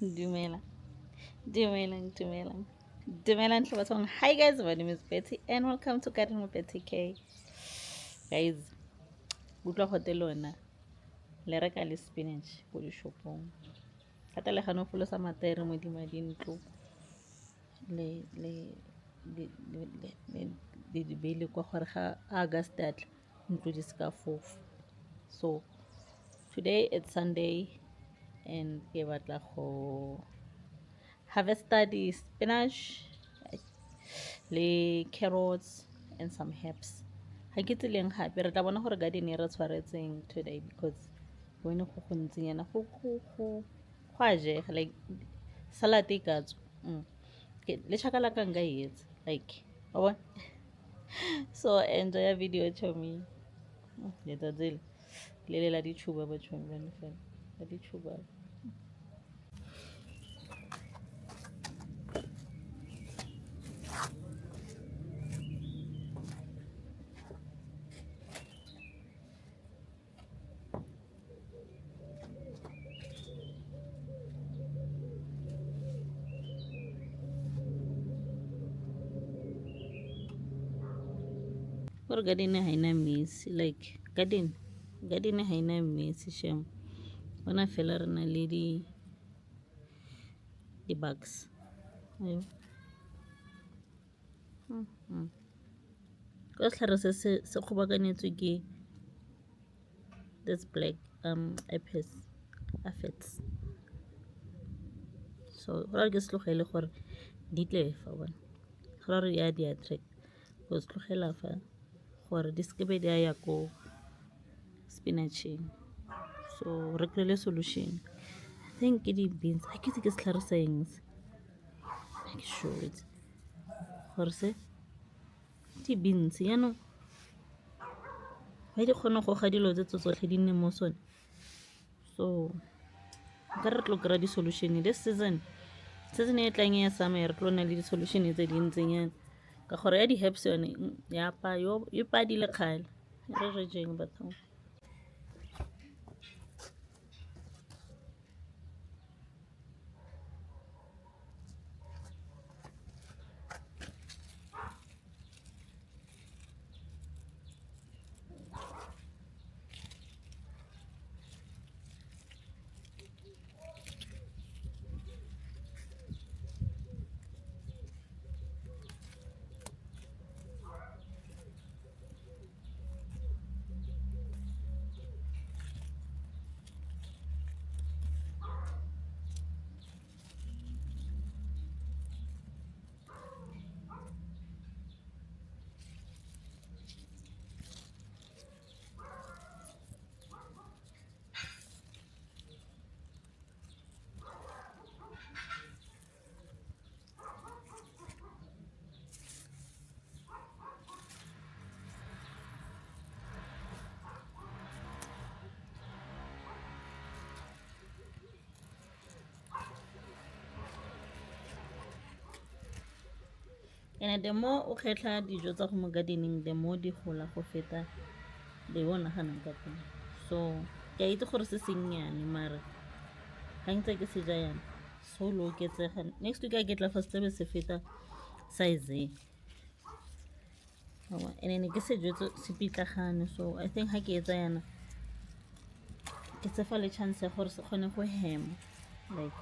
Dumela, dumelang hle. Hi guys, my name is Betty and welcome to Garden with Betty K. Guys, utlwa gote lona le reka le spinach ko dishopong. Kata le gano folosa matere mo di dintlo le di beile kwa gore ga August atla ntlo di ska fofa. So today it's Sunday and ke batla go harvesta di spinach le carrots and some herbs. Ha ke tseleng gape re tla bona gore garden e re tshwaretseng today because bone go go ntsinyana go a jega like salad e ka tswa le chaka la ka nka etsa like wa bona. So enjoy your video chomi letsatsi le la ditšhuba ba chomi bane fela la ditšhuba. Gore garden ha ina mesi like garden ha ina mesi shem bona fela re na le di bugs ayo ka setlhare se kgobakanetswe ke this black aphids. So gore ke se tlogele gore di tle fa bona gore ya di attract go se tlogela fa gore di skebe di ya ko spinaching. So re kry-ile solution. I think ke di beans a ke itse ke setlhare sa eng se a ke sure it's gore se di beans yaanong ga di kgone go ga dilo tse tsotlhe di nne mo sone. So nka re tlo kry-a di-solution this season e tlang ya summer re tlo nna le di-solution tse dintsinyana ka gore ya di-herbs yone ya pa yo e padile kgale re re jeng batho. And the more o kgetlha dijo tsa go mo gardening the more di gola go feta le o naganang ka teng. So ke a itse gore se sennyane mare ga ntse ke se ja yana so lo oketsega next week a ke tla fa se se feta size and then ke se jwetse se pitlagane. So I think ha ke etsa yana ke tsefa le chance ya gore se kgone go hema like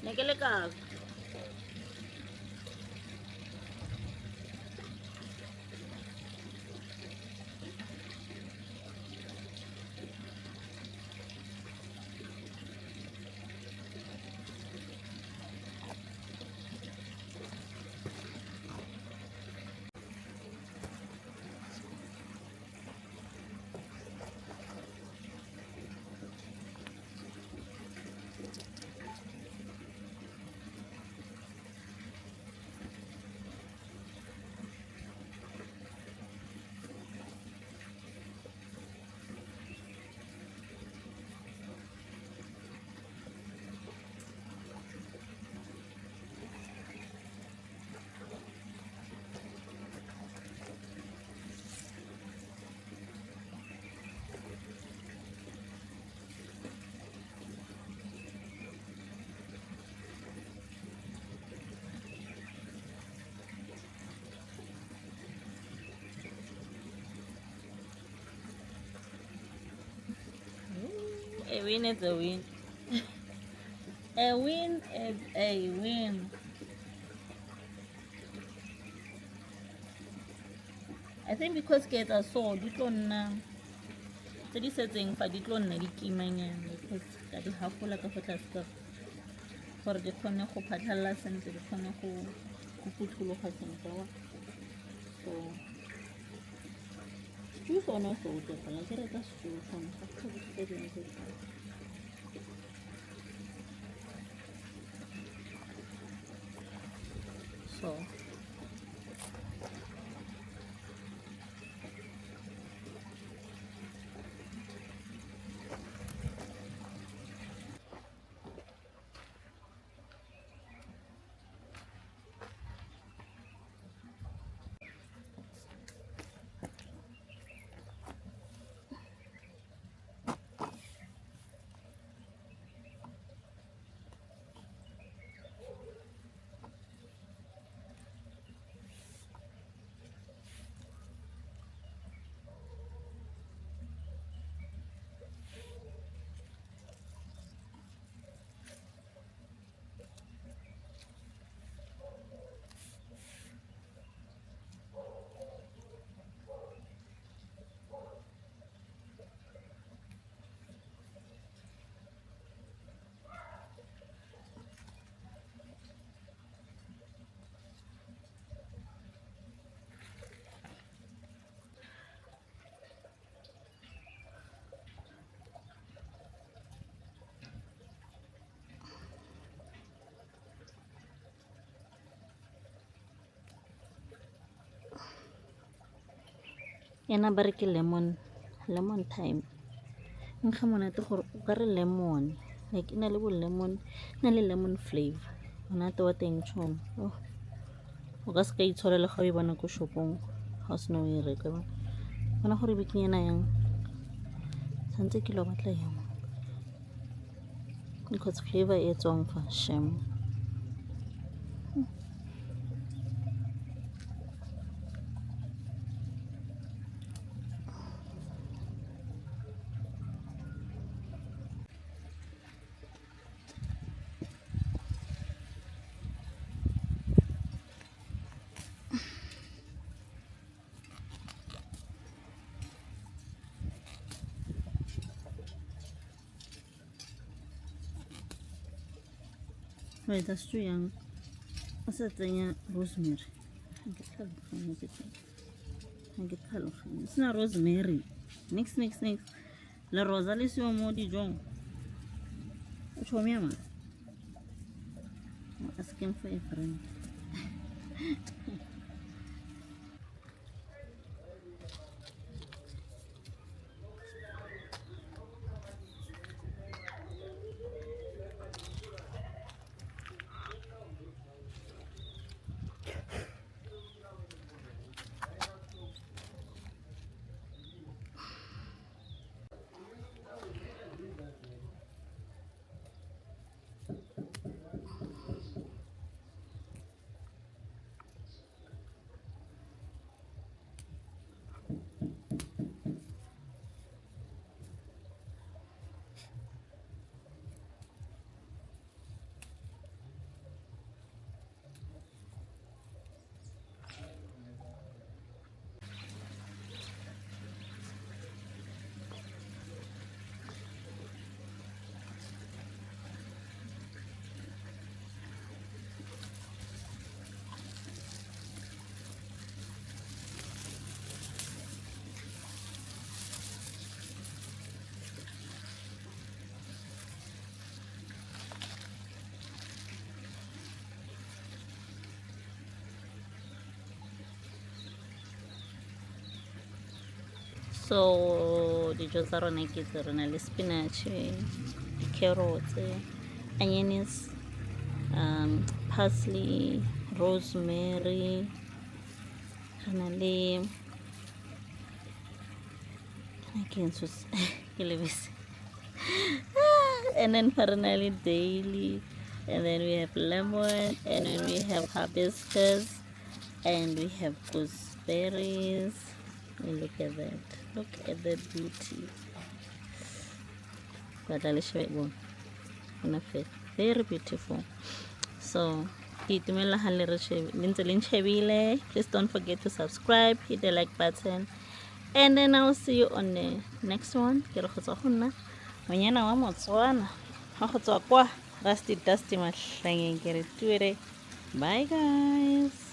Ne ke le ka a win is a win. A win is a win. I think because kids are so di tlo nna tse di setseng fa di tlo nna di kimanyana because ka di hafola ka go tlase ka gore di kgone go phatlhalala sentle di kgone go phuthologa sentle wa so stew sone se utlwe fela ke reka stew sone ga go tlhoke tse dingwe tse di so yana ba re ke lemon time nkga monate gore o ka re lemon like e na le bo lemon na le lemon flavor monate wa teng tšhono o ka se ka itsholela ga o e bona ko shopong ga o sena o e reka bona gore bikinyana yang tshwanetse ke lo batla yang because flavor e tswang fa sham wa etsa stew yang o sa tsenya rosemary ga ke tlhaloganye sena rosemary next le rosa le seo mo dijong o thome ama asking for a friend So dijo tsa rona ke tse re na le spinach, carrots, onions, parsley, rosemary, re na le and then finally daily, and then we have lemon, and then we have hibiscus, and we have gooseberries. Look at that, look at that beauty. But very beautiful. So please don't forget to subscribe, hit the like button, and then I'll see you on the next one. Monyana wa Motswana ha go tswa kwa Rusty Dusty Mahlangeng ke re tuere. Bye guys.